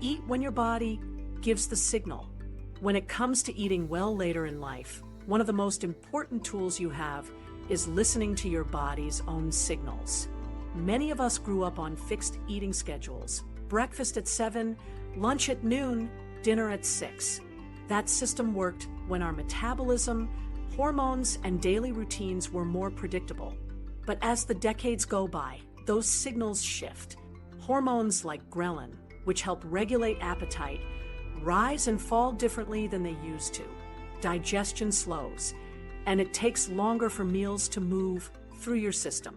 Eat when your body gives the signal. When it comes to eating well later in life, one of the most important tools you have is listening to your body's own signals. Many of us grew up on fixed eating schedules: breakfast at 7, lunch at noon, dinner at 6. That system worked when our metabolism, hormones, and daily routines were more predictable. But as the decades go by, those signals shift. Hormones like ghrelin, which help regulate appetite, rise and fall differently than they used to. Digestion slows, and it takes longer for meals to move through your system.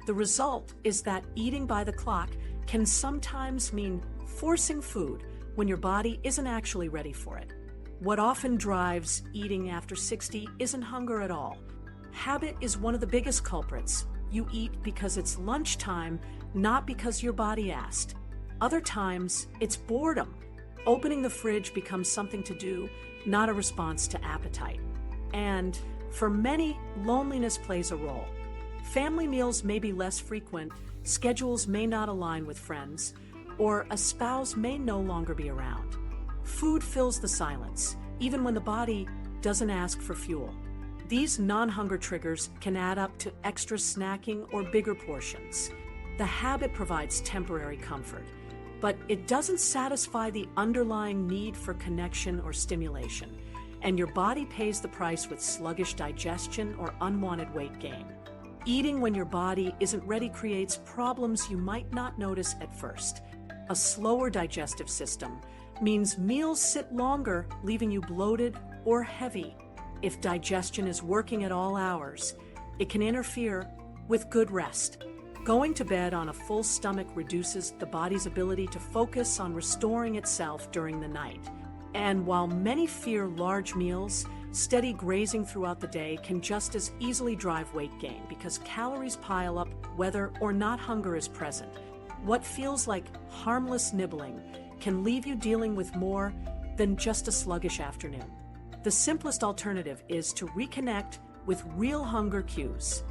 The result is that eating by the clock can sometimes mean forcing food when your body isn't actually ready for it. What often drives eating after 60 isn't hunger at all. Habit is one of the biggest culprits. You eat because it's lunchtime, not because your body asked. Other times, it's boredom. Opening the fridge becomes something to do, not a response to appetite. And for many, loneliness plays a role. Family meals may be less frequent, schedules may not align with friends, or a spouse may no longer be around. Food fills the silence, even when the body doesn't ask for fuel. These non-hunger triggers can add up to extra snacking or bigger portions. The habit provides temporary comfort, but it doesn't satisfy the underlying need for connection or stimulation, and your body pays the price with sluggish digestion or unwanted weight gain. Eating when your body isn't ready creates problems you might not notice at first. A slower digestive system means meals sit longer, leaving you bloated or heavy. If digestion is working at all hours, it can interfere with good rest. Going to bed on a full stomach reduces the body's ability to focus on restoring itself during the night. And while many fear large meals, steady grazing throughout the day can just as easily drive weight gain because calories pile up whether or not hunger is present. What feels like harmless nibbling can leave you dealing with more than just a sluggish afternoon. The simplest alternative is to reconnect with real hunger cues.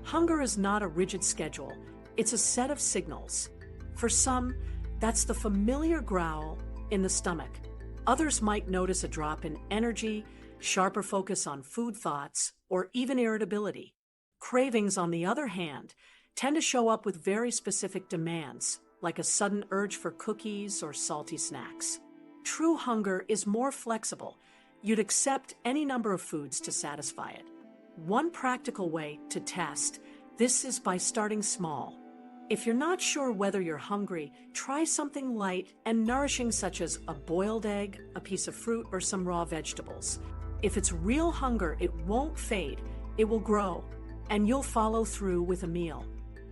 Hunger is not a rigid schedule, it's a set of signals. For some, that's the familiar growl in the stomach. Others might notice a drop in energy, sharper focus on food thoughts, or even irritability. Cravings, on the other hand, tend to show up with very specific demands, like a sudden urge for cookies or salty snacks. True hunger is more flexible. You'd accept any number of foods to satisfy it. One practical way to test this is by starting small. If you're not sure whether you're hungry, try something light and nourishing such as a boiled egg, a piece of fruit, or some raw vegetables. If it's real hunger, it won't fade, it will grow, and you'll follow through with a meal.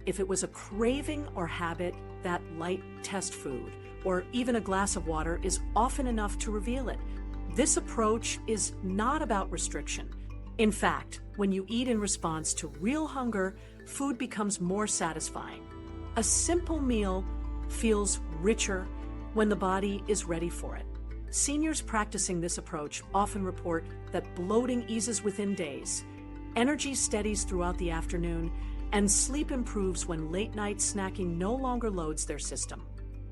If it was a craving or habit, that light test food, or even a glass of water, is often enough to reveal it. This approach is not about restriction. In fact, when you eat in response to real hunger, food becomes more satisfying. A simple meal feels richer when the body is ready for it. Seniors practicing this approach often report that bloating eases within days, energy steadies throughout the afternoon, and sleep improves when late-night snacking no longer loads their system.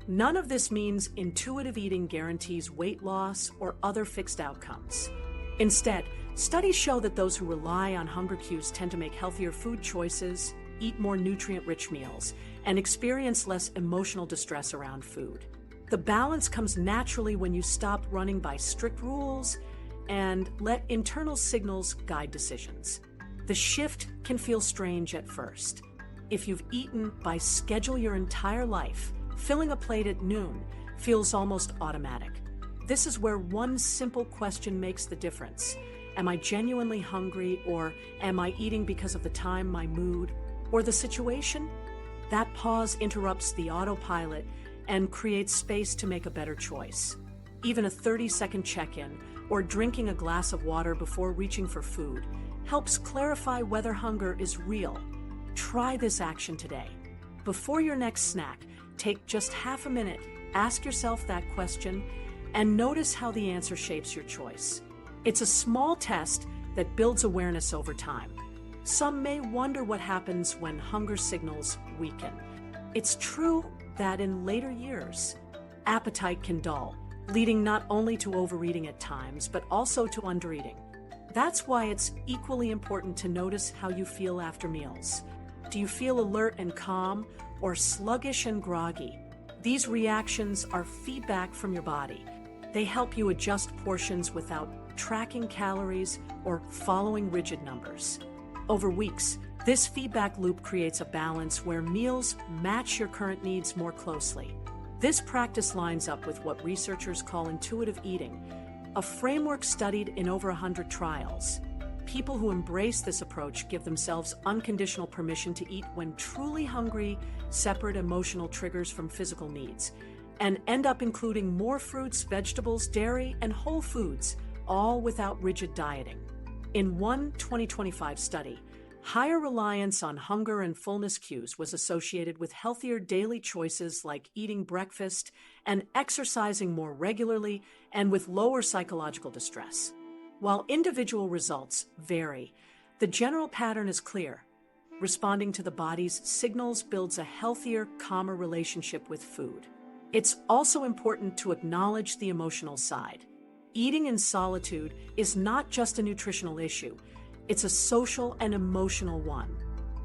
None of this means intuitive eating guarantees weight loss or other fixed outcomes. Instead, studies show that those who rely on hunger cues tend to make healthier food choices, eat more nutrient-rich meals, and experience less emotional distress around food. The balance comes naturally when you stop running by strict rules and let internal signals guide decisions. The shift can feel strange at first. If you've eaten by schedule your entire life, filling a plate at noon feels almost automatic. This is where one simple question makes the difference. Am I genuinely hungry, or am I eating because of the time, my mood, or the situation? That pause interrupts the autopilot and creates space to make a better choice. Even a 30-second check-in or drinking a glass of water before reaching for food helps clarify whether hunger is real. Try this action today. Before your next snack, take just half a minute, ask yourself that question, and notice how the answer shapes your choice. It's a small test that builds awareness over time. Some may wonder what happens when hunger signals weaken. It's true that in later years, appetite can dull, leading not only to overeating at times, but also to undereating. That's why it's equally important to notice how you feel after meals. Do you feel alert and calm, or sluggish and groggy? These reactions are feedback from your body. They help you adjust portions without tracking calories or following rigid numbers. Over weeks, this feedback loop creates a balance where meals match your current needs more closely. This practice lines up with what researchers call intuitive eating, a framework studied in over 100 trials. People who embrace this approach give themselves unconditional permission to eat when truly hungry, separate emotional triggers from physical needs, and end up including more fruits, vegetables, dairy, and whole foods, all without rigid dieting. In one 2025 study, higher reliance on hunger and fullness cues was associated with healthier daily choices like eating breakfast and exercising more regularly, and with lower psychological distress. While individual results vary, the general pattern is clear. Responding to the body's signals builds a healthier, calmer relationship with food. It's also important to acknowledge the emotional side. Eating in solitude is not just a nutritional issue, it's a social and emotional one.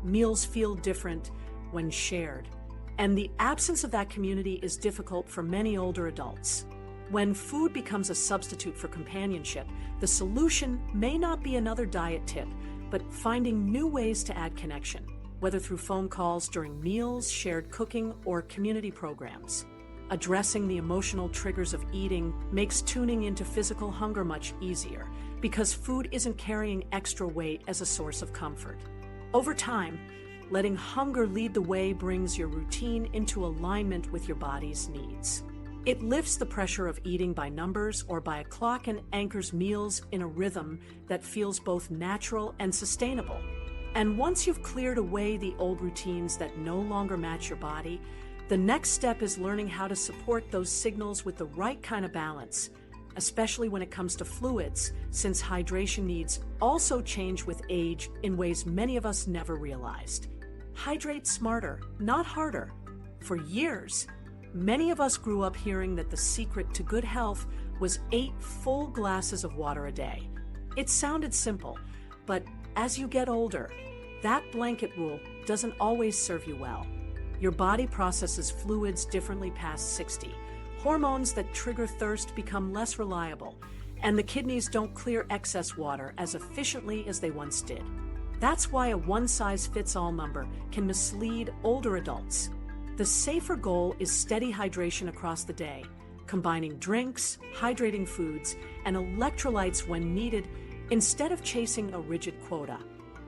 Meals feel different when shared, and the absence of that community is difficult for many older adults. When food becomes a substitute for companionship, the solution may not be another diet tip, but finding new ways to add connection, whether through phone calls during meals, shared cooking, or community programs. Addressing the emotional triggers of eating makes tuning into physical hunger much easier, because food isn't carrying extra weight as a source of comfort. Over time, letting hunger lead the way brings your routine into alignment with your body's needs. It lifts the pressure of eating by numbers or by a clock and anchors meals in a rhythm that feels both natural and sustainable. And once you've cleared away the old routines that no longer match your body, the next step is learning how to support those signals with the right kind of balance, especially when it comes to fluids, since hydration needs also change with age in ways many of us never realized. Hydrate smarter, not harder. For years, many of us grew up hearing that the secret to good health was 8 full glasses of water a day. It sounded simple, but as you get older, that blanket rule doesn't always serve you well. Your body processes fluids differently past 60. Hormones that trigger thirst become less reliable, and the kidneys don't clear excess water as efficiently as they once did. That's why a one-size-fits-all number can mislead older adults. The safer goal is steady hydration across the day, combining drinks, hydrating foods, and electrolytes when needed instead of chasing a rigid quota.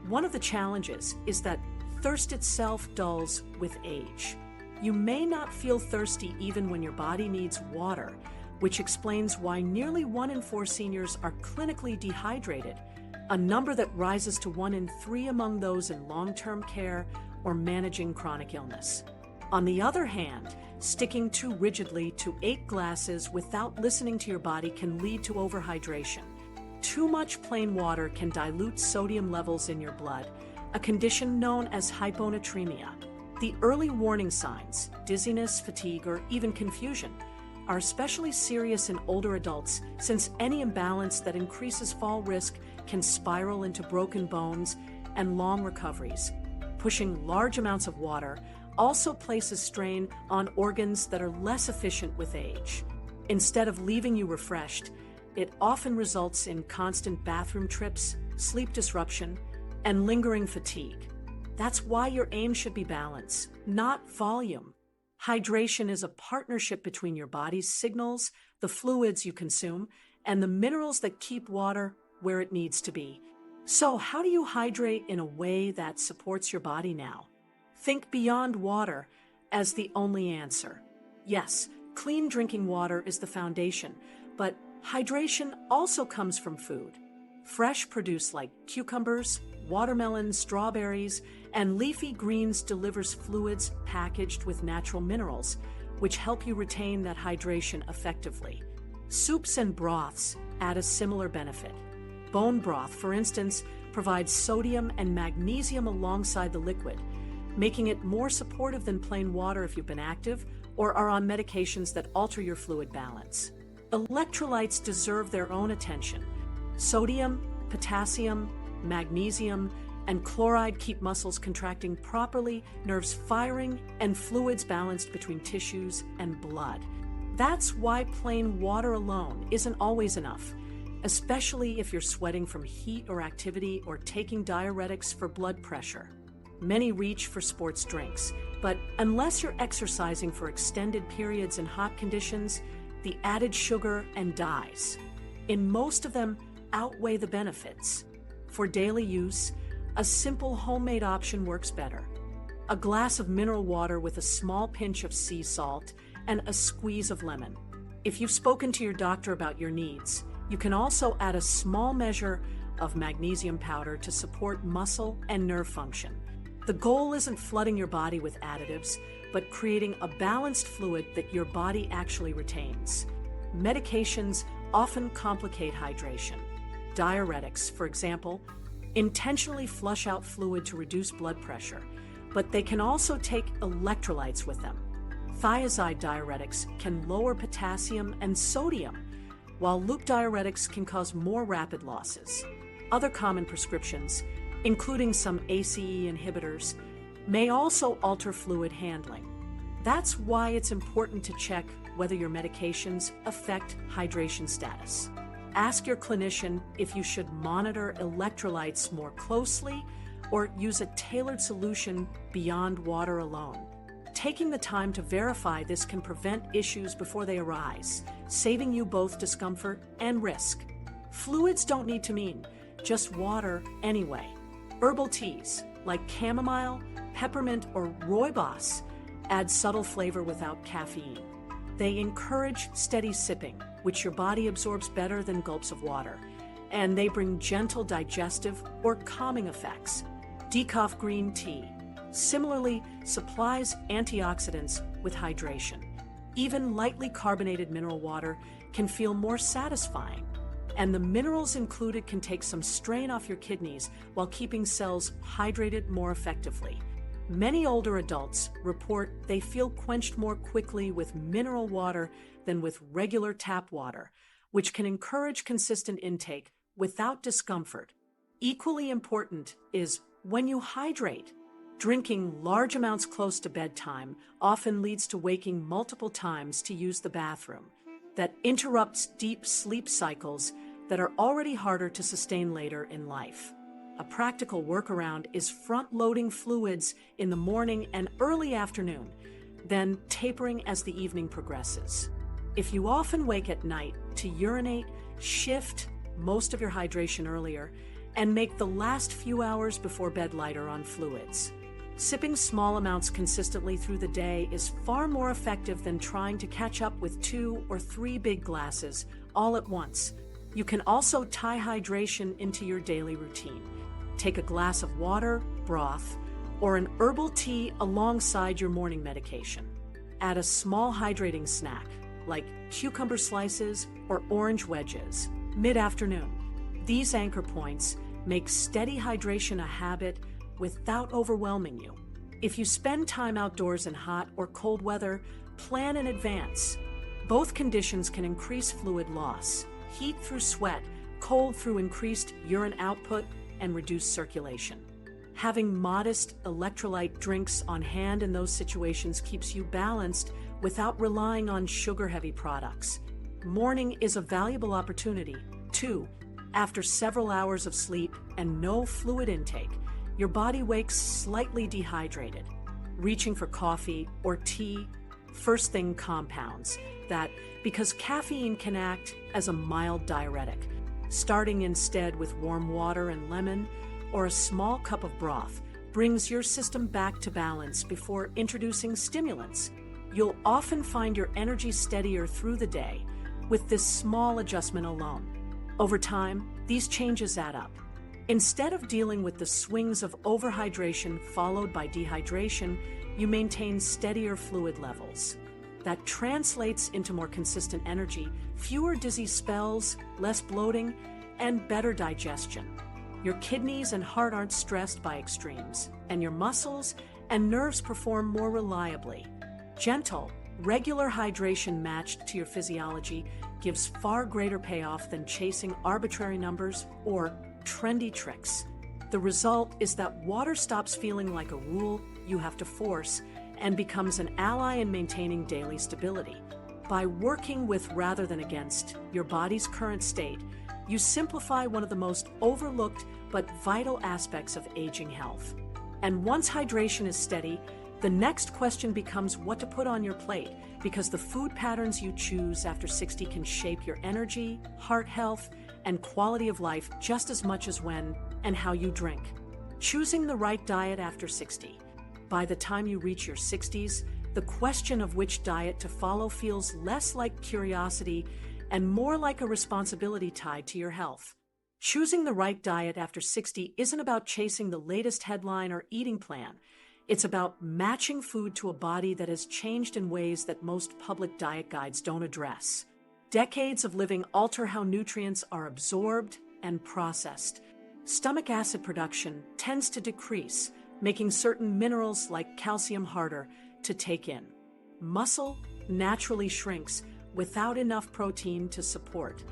One of the challenges is that thirst itself dulls with age. You may not feel thirsty even when your body needs water, which explains why nearly 1 in 4 seniors are clinically dehydrated, a number that rises to 1 in 3 among those in long-term care or managing chronic illness. On the other hand, sticking too rigidly to 8 glasses without listening to your body can lead to overhydration. Too much plain water can dilute sodium levels in your blood, a condition known as hyponatremia. The early warning signs, dizziness, fatigue, or even confusion, are especially serious in older adults, since any imbalance that increases fall risk can spiral into broken bones and long recoveries. Pushing large amounts of water also places strain on organs that are less efficient with age. Instead of leaving you refreshed, it often results in constant bathroom trips, sleep disruption, and lingering fatigue. That's why your aim should be balance, not volume. Hydration is a partnership between your body's signals, the fluids you consume, and the minerals that keep water where it needs to be. So, how do you hydrate in a way that supports your body now? Think beyond water as the only answer. Yes, clean drinking water is the foundation, but hydration also comes from food. Fresh produce like cucumbers, watermelons, strawberries, and leafy greens delivers fluids packaged with natural minerals, which help you retain that hydration effectively. Soups and broths add a similar benefit. Bone broth, for instance, provides sodium and magnesium alongside the liquid, making it more supportive than plain water if you've been active or are on medications that alter your fluid balance. Electrolytes deserve their own attention. Sodium, potassium, magnesium, and chloride keep muscles contracting properly, nerves firing, and fluids balanced between tissues and blood. That's why plain water alone isn't always enough, especially if you're sweating from heat or activity or taking diuretics for blood pressure. Many reach for sports drinks, but unless you're exercising for extended periods in hot conditions, the added sugar and dyes in most of them outweigh the benefits. For daily use, a simple homemade option works better. A glass of mineral water with a small pinch of sea salt and a squeeze of lemon. If you've spoken to your doctor about your needs, you can also add a small measure of magnesium powder to support muscle and nerve function. The goal isn't flooding your body with additives, but creating a balanced fluid that your body actually retains. Medications often complicate hydration. Diuretics, for example, intentionally flush out fluid to reduce blood pressure, but they can also take electrolytes with them. Thiazide diuretics can lower potassium and sodium, while loop diuretics can cause more rapid losses. Other common prescriptions, including some ACE inhibitors, may also alter fluid handling. That's why it's important to check whether your medications affect hydration status. Ask your clinician if you should monitor electrolytes more closely or use a tailored solution beyond water alone. Taking the time to verify this can prevent issues before they arise, saving you both discomfort and risk. Fluids don't need to mean just water anyway. Herbal teas like chamomile, peppermint, or rooibos add subtle flavor without caffeine. They encourage steady sipping, which your body absorbs better than gulps of water, and they bring gentle digestive or calming effects. Decaf green tea similarly supplies antioxidants with hydration. Even lightly carbonated mineral water can feel more satisfying, and the minerals included can take some strain off your kidneys while keeping cells hydrated more effectively. Many older adults report they feel quenched more quickly with mineral water than with regular tap water, which can encourage consistent intake without discomfort. Equally important is when you hydrate. Drinking large amounts close to bedtime often leads to waking multiple times to use the bathroom. That interrupts deep sleep cycles that are already harder to sustain later in life. A practical workaround is front-loading fluids in the morning and early afternoon, then tapering as the evening progresses. If you often wake at night to urinate, shift most of your hydration earlier and make the last few hours before bed lighter on fluids. Sipping small amounts consistently through the day is far more effective than trying to catch up with 2 or 3 big glasses all at once. You can also tie hydration into your daily routine. Take a glass of water, broth, or an herbal tea alongside your morning medication. Add a small hydrating snack, like cucumber slices or orange wedges, mid-afternoon. These anchor points make steady hydration a habit without overwhelming you. If you spend time outdoors in hot or cold weather, plan in advance. Both conditions can increase fluid loss, heat through sweat, cold through increased urine output, and reduced circulation. Having modest electrolyte drinks on hand in those situations keeps you balanced without relying on sugar-heavy products. Morning is a valuable opportunity, too. After several hours of sleep and no fluid intake, your body wakes slightly dehydrated. Reaching for coffee or tea first thing compounds that because caffeine can act as a mild diuretic. Starting instead with warm water and lemon or a small cup of broth brings your system back to balance before introducing stimulants. You'll often find your energy steadier through the day with this small adjustment alone. Over time, these changes add up. Instead of dealing with the swings of overhydration followed by dehydration, you maintain steadier fluid levels. That translates into more consistent energy, fewer dizzy spells, less bloating, and better digestion. Your kidneys and heart aren't stressed by extremes, and your muscles and nerves perform more reliably. Gentle, Regular hydration matched to your physiology gives far greater payoff than chasing arbitrary numbers or trendy tricks. The result is that water stops feeling like a rule you have to force and becomes an ally in maintaining daily stability. By working with rather than against your body's current state, you simplify one of the most overlooked but vital aspects of aging health. And once hydration is steady, the next question becomes what to put on your plate, because the food patterns you choose after 60 can shape your energy, heart health, and quality of life just as much as when and how you drink. Choosing the right diet after 60. By the time you reach your 60s, the question of which diet to follow feels less like curiosity and more like a responsibility tied to your health. Choosing the right diet after 60 isn't about chasing the latest headline or eating plan. It's about matching food to a body that has changed in ways that most public diet guides don't address. Decades of living alter how nutrients are absorbed and processed. Stomach acid production tends to decrease, making certain minerals like calcium harder to take in. Muscle naturally shrinks without enough protein to support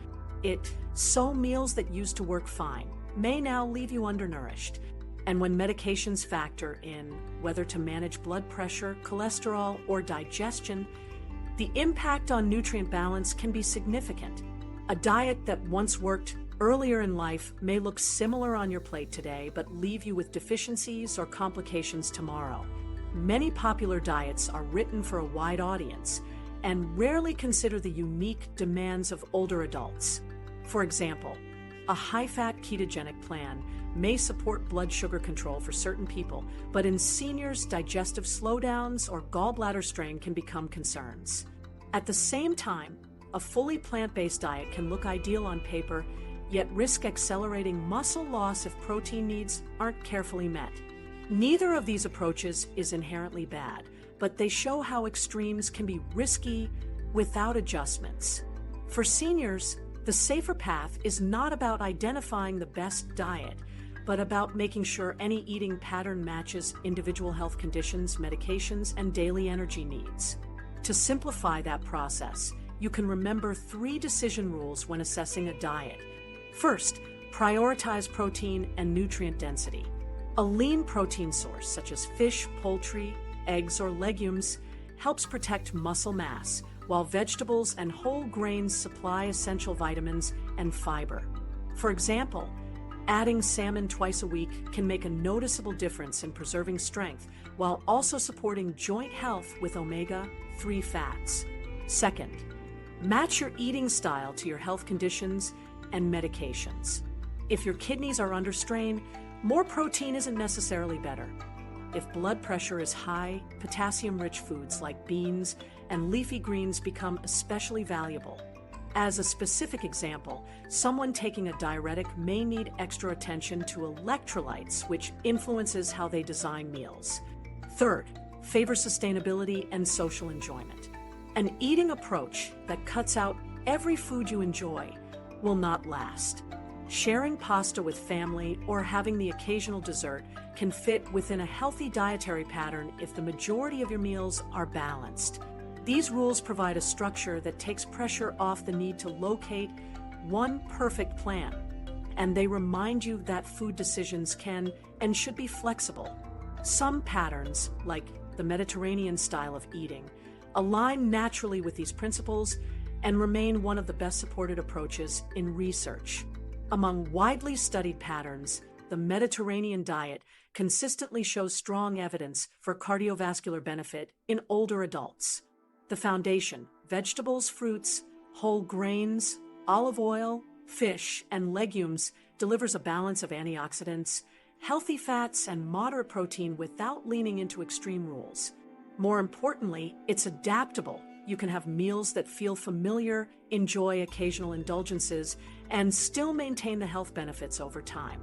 it, so meals that used to work fine may now leave you undernourished. And when medications factor in whether to manage blood pressure, cholesterol, or digestion, the impact on nutrient balance can be significant. A diet that once worked earlier in life may look similar on your plate today, but leave you with deficiencies or complications tomorrow. Many popular diets are written for a wide audience and rarely consider the unique demands of older adults. For example, a high-fat ketogenic plan may support blood sugar control for certain people, but in seniors, digestive slowdowns or gallbladder strain can become concerns. At the same time, a fully plant-based diet can look ideal on paper, yet risk accelerating muscle loss if protein needs aren't carefully met. Neither of these approaches is inherently bad, but they show how extremes can be risky without adjustments. For seniors, the safer path is not about identifying the best diet, but about making sure any eating pattern matches individual health conditions, medications, and daily energy needs. To simplify that process, you can remember 3 decision rules when assessing a diet. First, prioritize protein and nutrient density. A lean protein source, such as fish, poultry, eggs, or legumes, helps protect muscle mass, while vegetables and whole grains supply essential vitamins and fiber. For example, adding salmon twice a week can make a noticeable difference in preserving strength while also supporting joint health with omega-3 fats. Second, match your eating style to your health conditions and medications. If your kidneys are under strain, more protein isn't necessarily better. If blood pressure is high, potassium-rich foods like beans and leafy greens become especially valuable. As a specific example, someone taking a diuretic may need extra attention to electrolytes, which influences how they design meals. Third, favor sustainability and social enjoyment. An eating approach that cuts out every food you enjoy will not last. Sharing pasta with family or having the occasional dessert can fit within a healthy dietary pattern if the majority of your meals are balanced. These rules provide a structure that takes pressure off the need to locate one perfect plan, and they remind you that food decisions can and should be flexible. Some patterns, like the Mediterranean style of eating, align naturally with these principles and remain one of the best supported approaches in research. Among widely studied patterns, the Mediterranean diet consistently shows strong evidence for cardiovascular benefit in older adults. The foundation, vegetables, fruits, whole grains, olive oil, fish, and legumes, delivers a balance of antioxidants, healthy fats, and moderate protein without leaning into extreme rules. More importantly, it's adaptable. You can have meals that feel familiar, enjoy occasional indulgences, and still maintain the health benefits over time.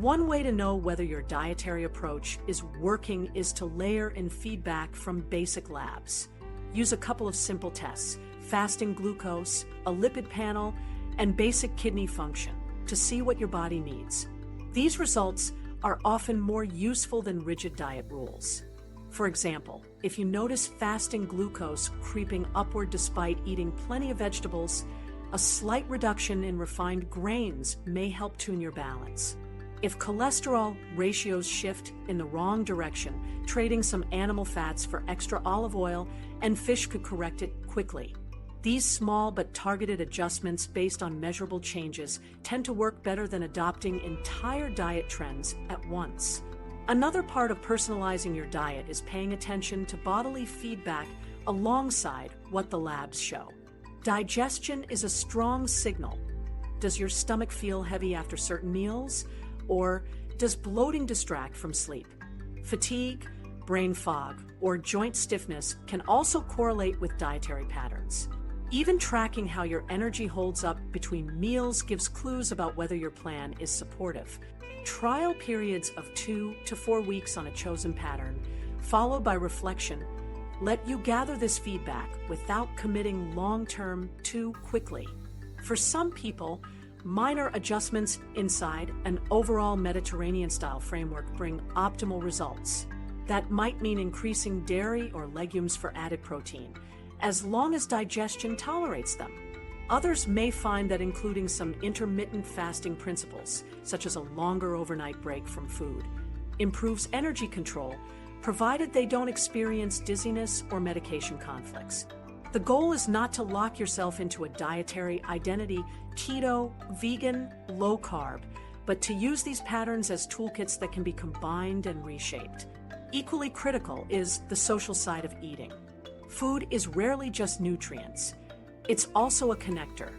One way to know whether your dietary approach is working is to layer in feedback from basic labs. Use a couple of simple tests, fasting glucose, a lipid panel, and basic kidney function to see what your body needs. These results are often more useful than rigid diet rules. For example, if you notice fasting glucose creeping upward despite eating plenty of vegetables, a slight reduction in refined grains may help tune your balance. If cholesterol ratios shift in the wrong direction, trading some animal fats for extra olive oil and fish could correct it quickly. These small but targeted adjustments based on measurable changes tend to work better than adopting entire diet trends at once. Another part of personalizing your diet is paying attention to bodily feedback alongside what the labs show. Digestion is a strong signal. Does your stomach feel heavy after certain meals? Or does bloating distract from sleep? Fatigue, brain fog, or joint stiffness can also correlate with dietary patterns. Even tracking how your energy holds up between meals gives clues about whether your plan is supportive. Trial periods of 2 to 4 weeks on a chosen pattern, followed by reflection, let you gather this feedback without committing long-term too quickly. For some people, minor adjustments inside an overall Mediterranean-style framework bring optimal results. That might mean increasing dairy or legumes for added protein, as long as digestion tolerates them. Others may find that including some intermittent fasting principles, such as a longer overnight break from food, improves energy control, provided they don't experience dizziness or medication conflicts. The goal is not to lock yourself into a dietary identity, keto, vegan, low carb, but to use these patterns as toolkits that can be combined and reshaped. Equally critical is the social side of eating. Food is rarely just nutrients. It's also a connector.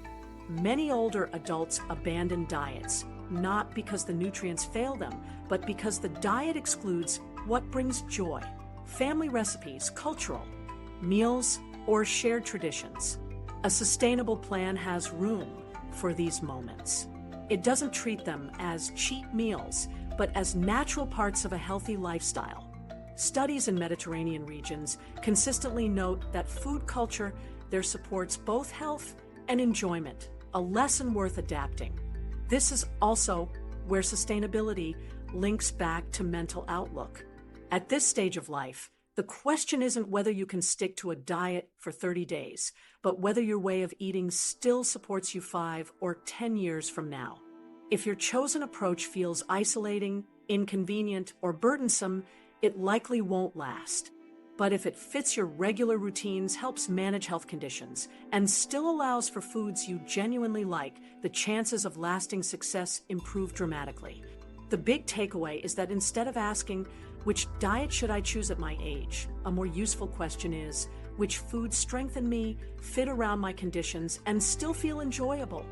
Many older adults abandon diets, not because the nutrients fail them, but because the diet excludes what brings joy. Family recipes, cultural meals, or shared traditions. A sustainable plan has room for these moments. It doesn't treat them as cheap meals, but as natural parts of a healthy lifestyle. Studies in Mediterranean regions consistently note that food culture there supports both health and enjoyment, a lesson worth adapting. This is also where sustainability links back to mental outlook. At this stage of life, the question isn't whether you can stick to a diet for 30 days, but whether your way of eating still supports you 5 or 10 years from now. If your chosen approach feels isolating, inconvenient, or burdensome, it likely won't last. But if it fits your regular routines, helps manage health conditions, and still allows for foods you genuinely like, the chances of lasting success improve dramatically. The big takeaway is that instead of asking, which diet should I choose at my age? A more useful question is, which foods strengthen me, fit around my conditions, and still feel enjoyable?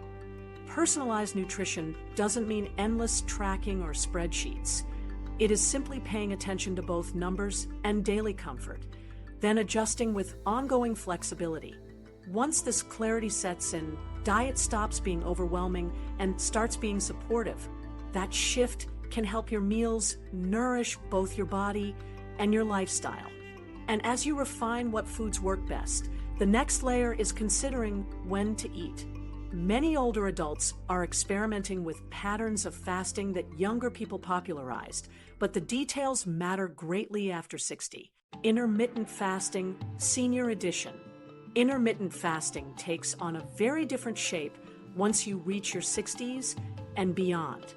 Personalized nutrition doesn't mean endless tracking or spreadsheets. It is simply paying attention to both numbers and daily comfort, then adjusting with ongoing flexibility. Once this clarity sets in, diet stops being overwhelming and starts being supportive. That shift can help your meals nourish both your body and your lifestyle. And as you refine what foods work best, the next layer is considering when to eat. Many older adults are experimenting with patterns of fasting that younger people popularized, but the details matter greatly after 60. Intermittent fasting, senior edition. Intermittent fasting takes on a very different shape once you reach your 60s and beyond.